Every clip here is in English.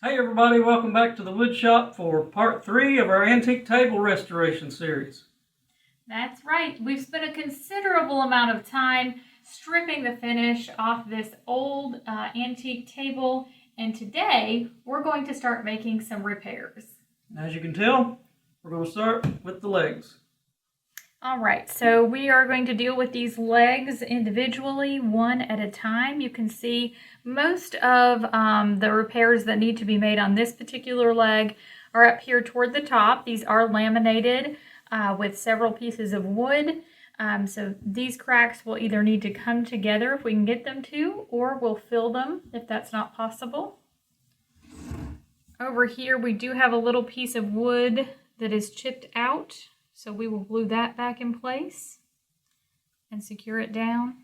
Hey everybody, welcome back to the wood shop for part 3 of our antique table restoration series. That's right. We've spent a considerable amount of time stripping the finish off this old antique table, and today we're going to start making some repairs. As you can tell, we're going to start with the legs. All right, so we are going to deal with these legs individually, one at a time. You can see most of the repairs that need to be made on this particular leg are up here toward the top. These are laminated with several pieces of wood. So these cracks will either need to come together if we can get them to, or we'll fill them if that's not possible. Over here we do have a little piece of wood that is chipped out. So we will glue that back in place and secure it down.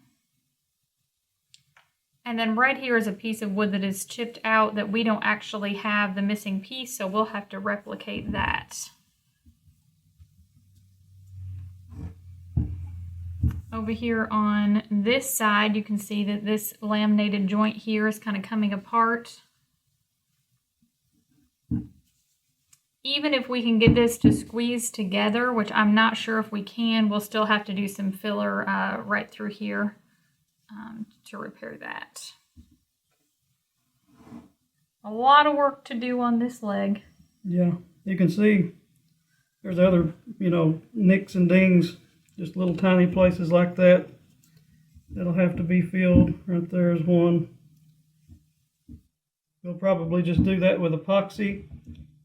And then right here is a piece of wood that is chipped out that we don't actually have the missing piece, so we'll have to replicate that. Over here on this side, you can see that this laminated joint here is kind of coming apart. Even if we can get this to squeeze together, which I'm not sure if we can, we'll still have to do some filler right through here to repair that. A lot of work to do on this leg. Yeah, you can see there's other, nicks and dings, just little tiny places like that that'll have to be filled. Right there's one. We'll probably just do that with epoxy.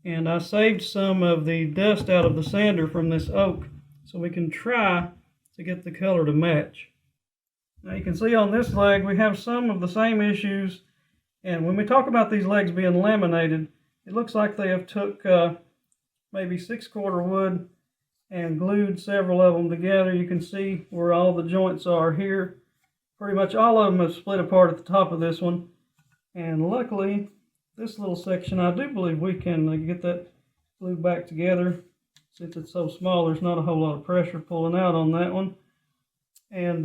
And I saved some of the dust out of the sander from this oak so we can try to get the color to match. Now you can see on this leg we have some of the same issues, and when we talk about these legs being laminated, it looks like they have took maybe 6/4 wood and glued several of them together. You can see where all the joints are here. Pretty much all of them have split apart at the top of this one, and luckily this little section, I do believe we can get that glued back together. Since it's so small, there's not a whole lot of pressure pulling out on that one. And,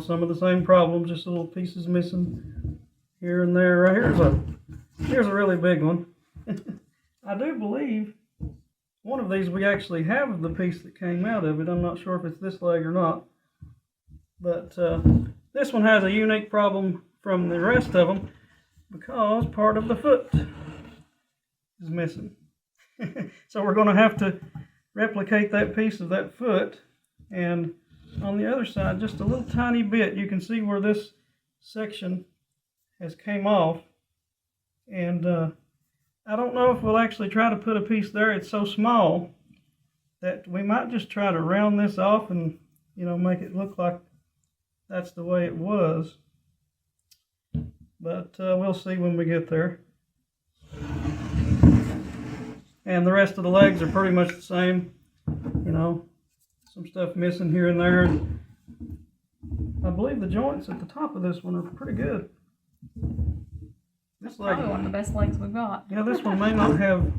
some of the same problems, just little pieces missing here and there. Right here's a really big one. I do believe one of these we actually have the piece that came out of it. I'm not sure if it's this leg or not. But this one has a unique problem from the rest of them, because part of the foot is missing. So we're going to have to replicate that piece of that foot. And on the other side, just a little tiny bit, you can see where this section has came off. And I don't know if we'll actually try to put a piece there. It's so small that we might just try to round this off and, make it look like that's the way it was. But we'll see when we get there. And the rest of the legs are pretty much the same. Some stuff missing here and there. I believe the joints at the top of this one are pretty good. This leg, probably one of the best legs we've got. Yeah, this one may not have.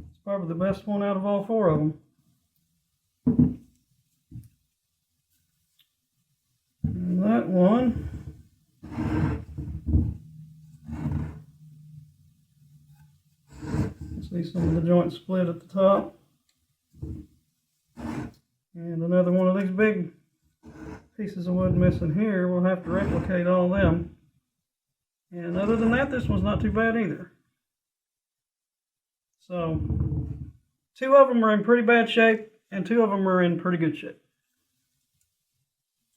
It's probably the best one out of all 4 of them. And that one. See some of the joints split at the top. And another one of these big pieces of wood missing here. We'll have to replicate all them. And other than that, this one's not too bad either. So 2 of them are in pretty bad shape, and 2 of them are in pretty good shape.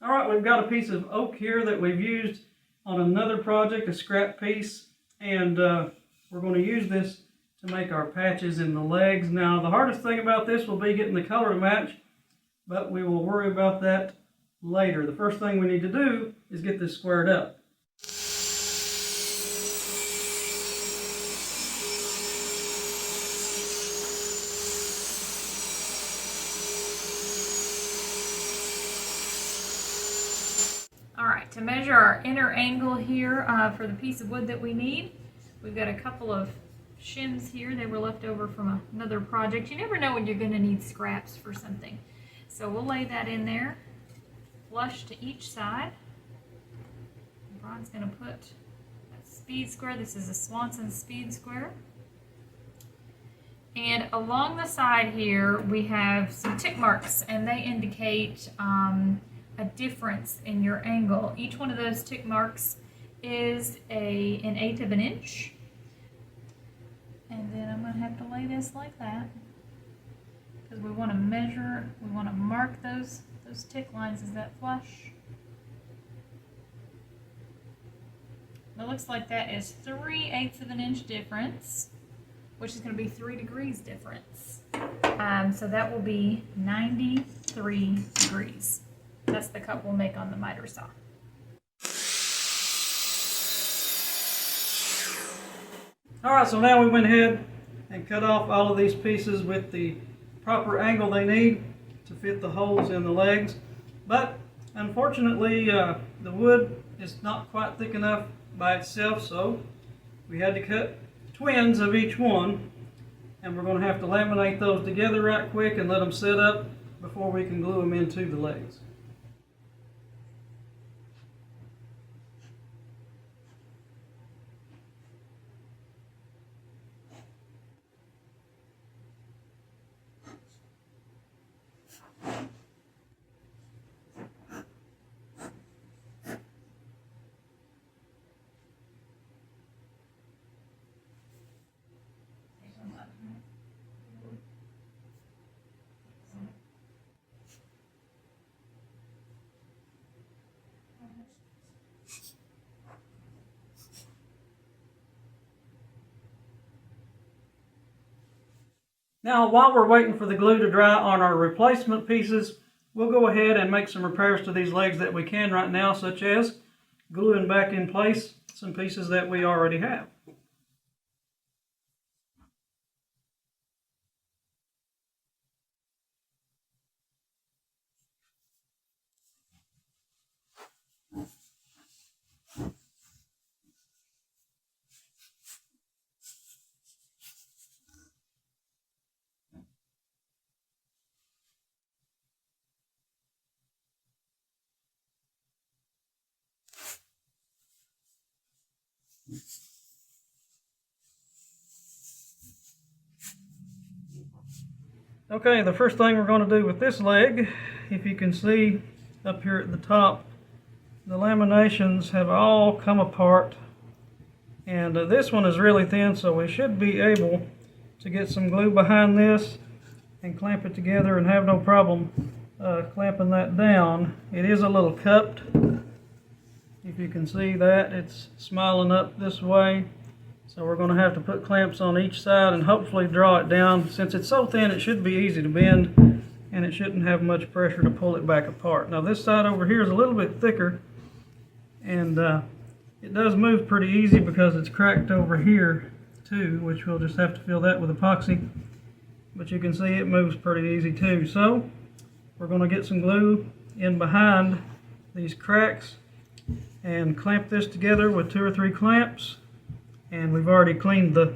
All right, we've got a piece of oak here that we've used on another project, a scrap piece, and we're going to use this to make our patches in the legs. Now, the hardest thing about this will be getting the color to match, but we will worry about that later. The first thing we need to do is get this squared up. All right, to measure our inner angle here for the piece of wood that we need, we've got a couple of shims here. They were left over from another project. You never know when you're going to need scraps for something. So we'll lay that in there, flush to each side. Bryan's going to put that speed square. This is a Swanson speed square. And along the side here, we have some tick marks, and they indicate a difference in your angle. Each one of those tick marks is an 1/8 of an inch. And then I'm going to have to lay this like that, because we want to measure, we want to mark those tick lines. Is that flush? It looks like that is 3/8 of an inch difference, which is going to be 3 degrees difference. So that will be 93 degrees. That's the cut we'll make on the miter saw. Alright, so now we went ahead and cut off all of these pieces with the proper angle they need to fit the holes in the legs. But unfortunately, the wood is not quite thick enough by itself, so we had to cut twins of each one, and we're going to have to laminate those together right quick and let them set up before we can glue them into the legs. Now, while we're waiting for the glue to dry on our replacement pieces, we'll go ahead and make some repairs to these legs that we can right now, such as gluing back in place some pieces that we already have. Okay, the first thing we're going to do with this leg, if you can see up here at the top, the laminations have all come apart, and this one is really thin, so we should be able to get some glue behind this and clamp it together and have no problem clamping that down. It is a little cupped. If you can see that, it's smiling up this way. So we're going to have to put clamps on each side and hopefully draw it down. Since it's so thin, it should be easy to bend, and it shouldn't have much pressure to pull it back apart. Now this side over here is a little bit thicker, and it does move pretty easy because it's cracked over here too, which we'll just have to fill that with epoxy. But you can see it moves pretty easy too. So we're going to get some glue in behind these cracks and clamp this together with 2 or 3 clamps. And we've already cleaned the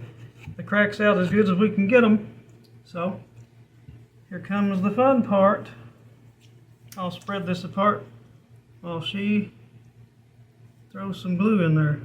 cracks out as good as we can get them. So here comes the fun part. I'll spread this apart while she throws some glue in there.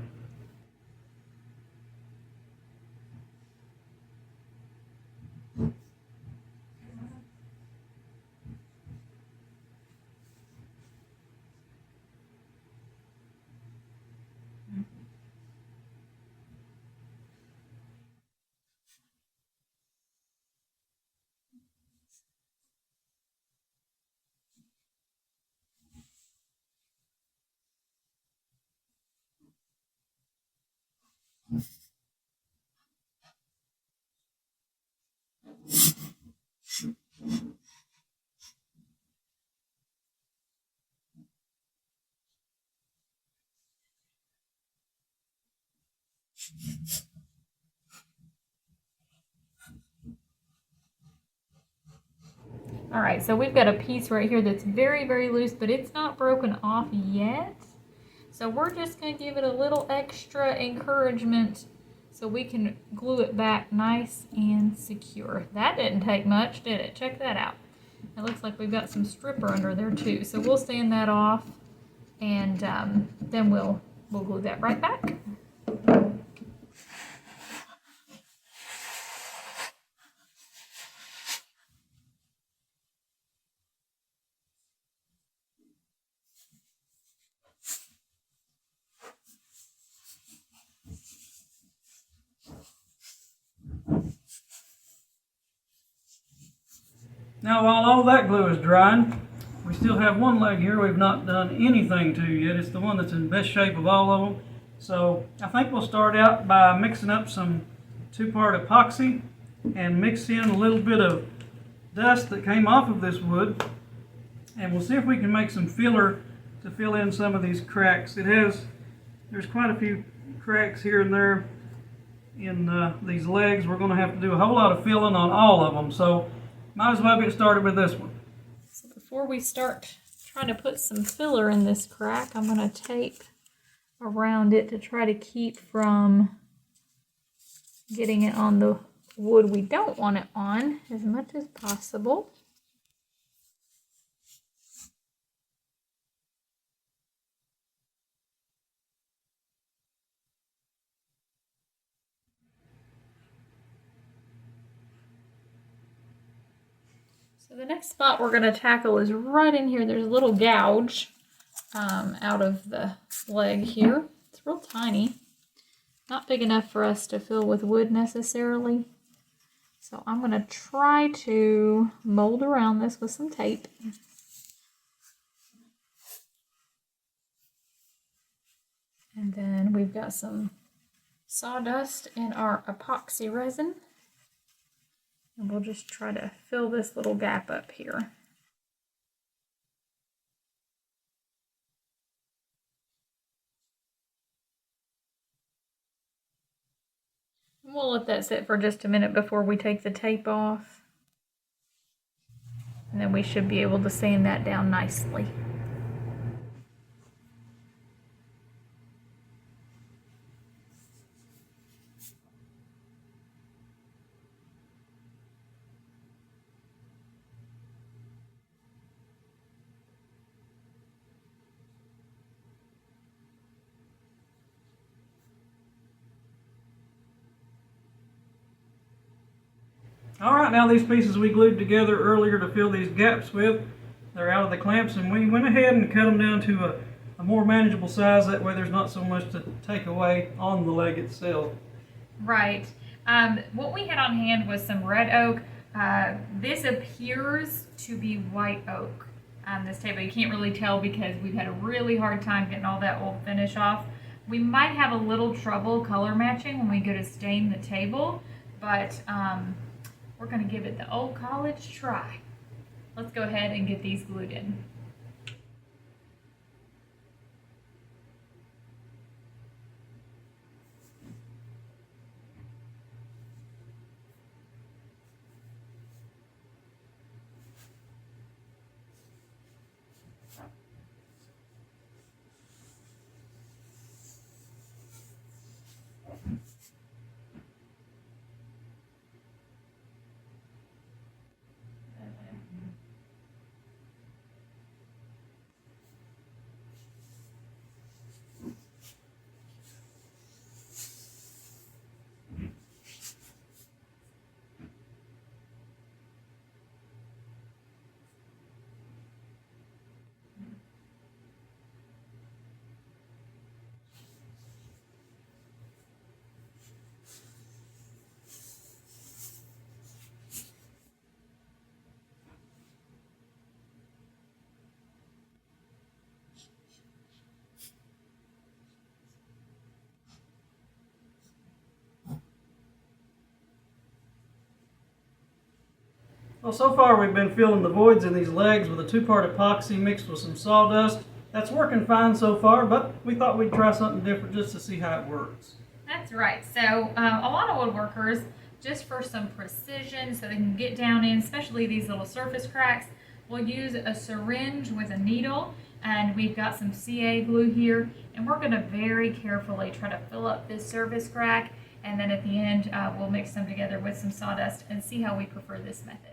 All right, so we've got a piece right here that's very, very loose, but it's not broken off yet. So we're just going to give it a little extra encouragement so we can glue it back nice and secure. That didn't take much, did it? Check that out. It looks like we've got some stripper under there too. So we'll sand that off, and then we'll glue that right back. Now while all that glue is drying, we still have one leg here we've not done anything to yet. It's the one that's in best shape of all of them. So I think we'll start out by mixing up some 2-part epoxy and mix in a little bit of dust that came off of this wood. And we'll see if we can make some filler to fill in some of these cracks. There's quite a few cracks here and there in these legs. We're going to have to do a whole lot of filling on all of them. So might as well get started with this one. So before we start trying to put some filler in this crack, I'm going to tape around it to try to keep from getting it on the wood we don't want it on as much as possible. So the next spot we're going to tackle is right in here. There's a little gouge out of the leg here. It's real tiny. Not big enough for us to fill with wood necessarily. So I'm going to try to mold around this with some tape. And then we've got some sawdust in our epoxy resin. And we'll just try to fill this little gap up here. And we'll let that sit for just a minute before we take the tape off. And then we should be able to sand that down nicely. Alright, now these pieces we glued together earlier to fill these gaps with, they're out of the clamps, and we went ahead and cut them down to a more manageable size. That way there's not so much to take away on the leg itself. Right. What we had on hand was some red oak. This appears to be white oak on this table. You can't really tell because we've had a really hard time getting all that old finish off. We might have a little trouble color matching when we go to stain the table, but we're going to give it the old college try. Let's go ahead and get these glued in. Well, so far we've been filling the voids in these legs with a 2-part epoxy mixed with some sawdust. That's working fine so far, but we thought we'd try something different just to see how it works. That's right. So a lot of woodworkers, just for some precision so they can get down in, especially these little surface cracks, will use a syringe with a needle, and we've got some CA glue here, and we're going to very carefully try to fill up this surface crack, and then at the end we'll mix them together with some sawdust and see how we prefer this method.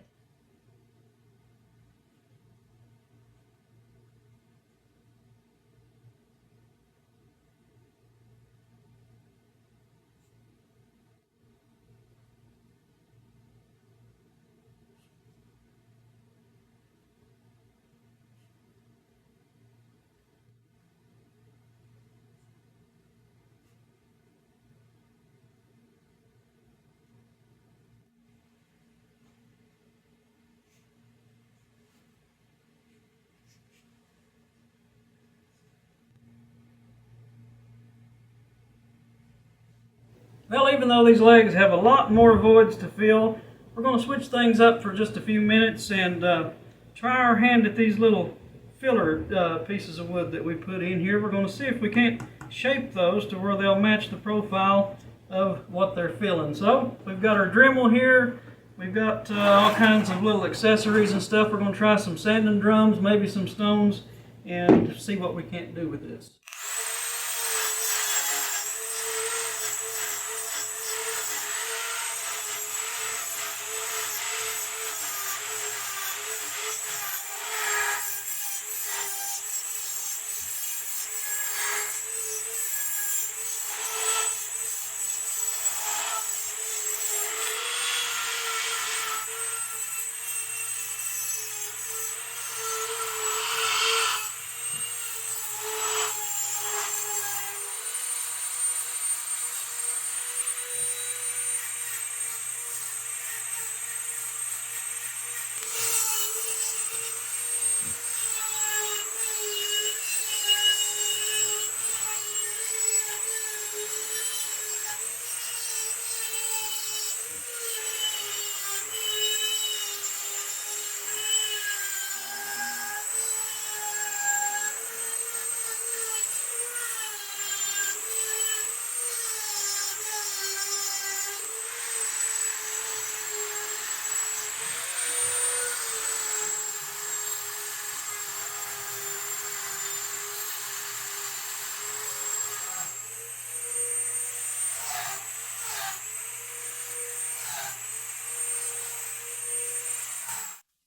Well, even though these legs have a lot more voids to fill, we're going to switch things up for just a few minutes and try our hand at these little filler pieces of wood that we put in here. We're going to see if we can't shape those to where they'll match the profile of what they're filling. So we've got our Dremel here. We've got all kinds of little accessories and stuff. We're going to try some sanding drums, maybe some stones, and see what we can't do with this.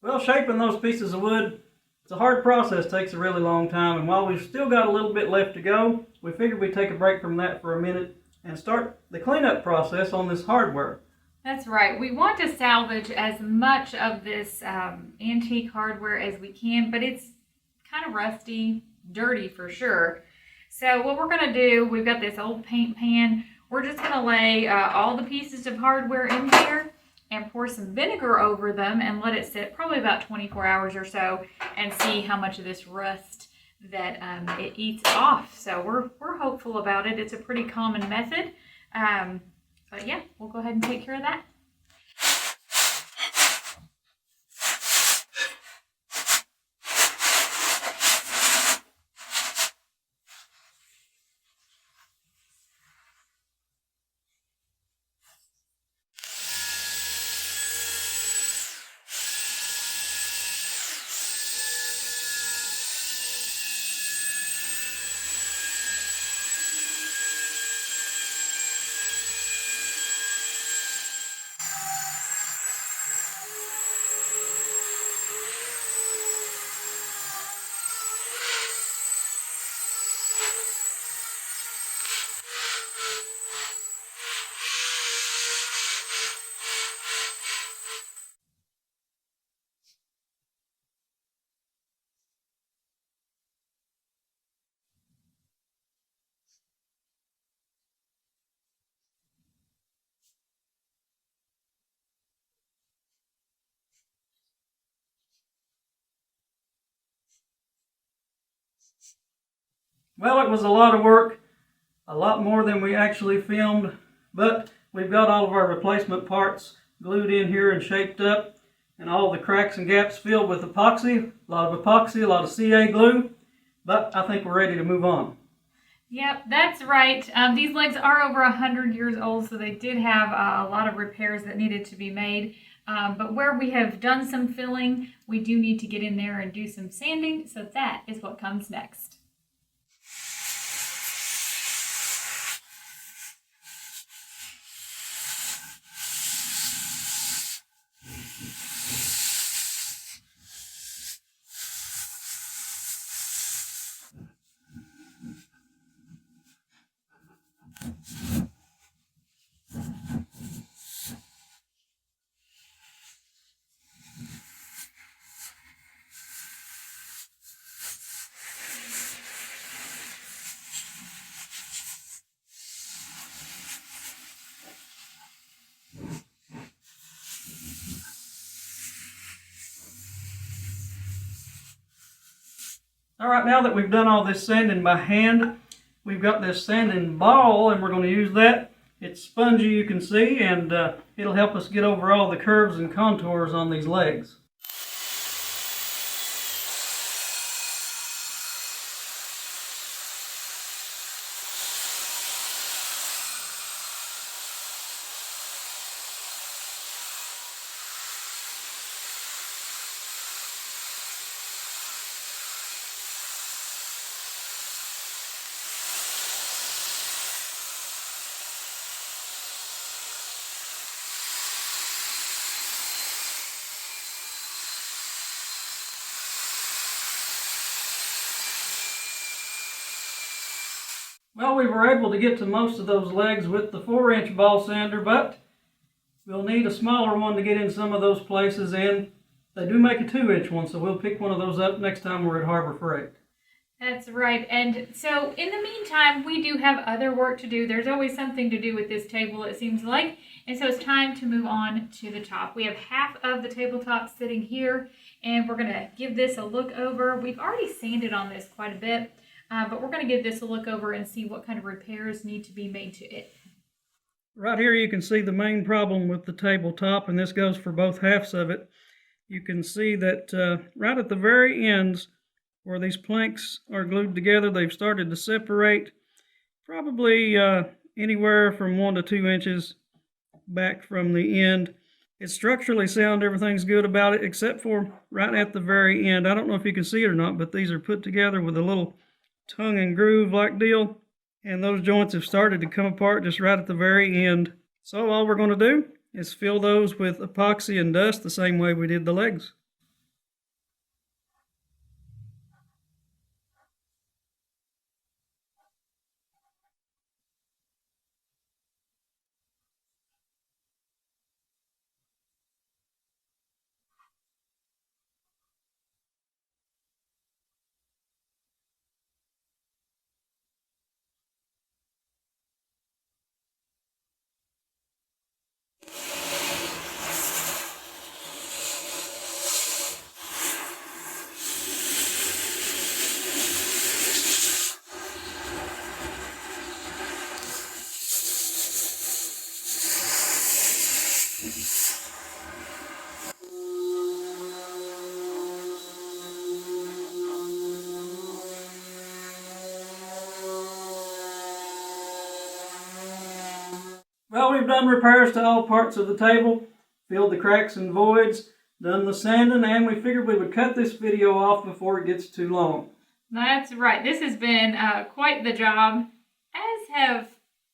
Well, shaping those pieces of wood, it's a hard process, takes a really long time, and while we've still got a little bit left to go, we figured we'd take a break from that for a minute and start the cleanup process on this hardware. That's right. We want to salvage as much of this antique hardware as we can, but it's kind of rusty, dirty for sure. So what we're going to do, we've got this old paint pan. We're just going to lay all the pieces of hardware in here and pour some vinegar over them and let it sit probably about 24 hours or so and see how much of this rust that it eats off. So we're hopeful about it. It's a pretty common method. But yeah, we'll go ahead and take care of that. Well, it was a lot of work, a lot more than we actually filmed, but we've got all of our replacement parts glued in here and shaped up, and all the cracks and gaps filled with epoxy, a lot of CA glue, but I think we're ready to move on. Yep, that's right. These legs are over 100 years old, so they did have a lot of repairs that needed to be made. But where we have done some filling, we do need to get in there and do some sanding, so that is what comes next. All right, now that we've done all this sanding by hand, we've got this sanding ball, and we're going to use that It's spongy, you can see, and it'll help us get over all the curves and contours on these legs. Well, we were able to get to most of those legs with the 4-inch ball sander, but we'll need a smaller one to get in some of those places, and they do make a 2-inch one, so we'll pick one of those up next time we're at Harbor Freight. That's right. And so in the meantime, we do have other work to do. There's always something to do with this table, it seems like. And so it's time to move on to the top. We have half of the tabletop sitting here, and we're going to give this a look over. We've already sanded on this quite a bit, but we're going to give this a look over and see what kind of repairs need to be made to it. Right here you can see the main problem with the tabletop, and this goes for both halves of it. You can see that right at the very ends where these planks are glued together, they've started to separate, probably anywhere from 1 to 2 inches back from the end. It's structurally sound, everything's good about it, except for right at the very end. I don't know if you can see it or not, but these are put together with a little tongue and groove like deal, and those joints have started to come apart just right at the very end. So all we're going to do is fill those with epoxy and dust the same way we did the legs. Well, we've done repairs to all parts of the table, filled the cracks and voids, done the sanding, and we figured we would cut this video off before it gets too long. That's right. This has been quite the job, as have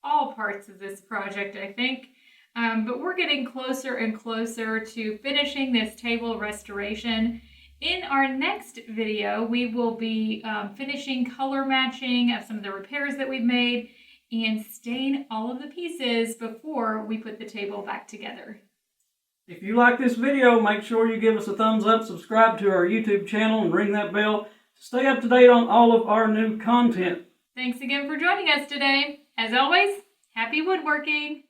all parts of this project, I think. But we're getting closer and closer to finishing this table restoration. In our next video, we will be finishing color matching of some of the repairs that we've made and stain all of the pieces before we put the table back together. If you like this video, make sure you give us a thumbs up, subscribe to our YouTube channel, and ring that bell to stay up to date on all of our new content. Thanks again for joining us today. As always, happy woodworking!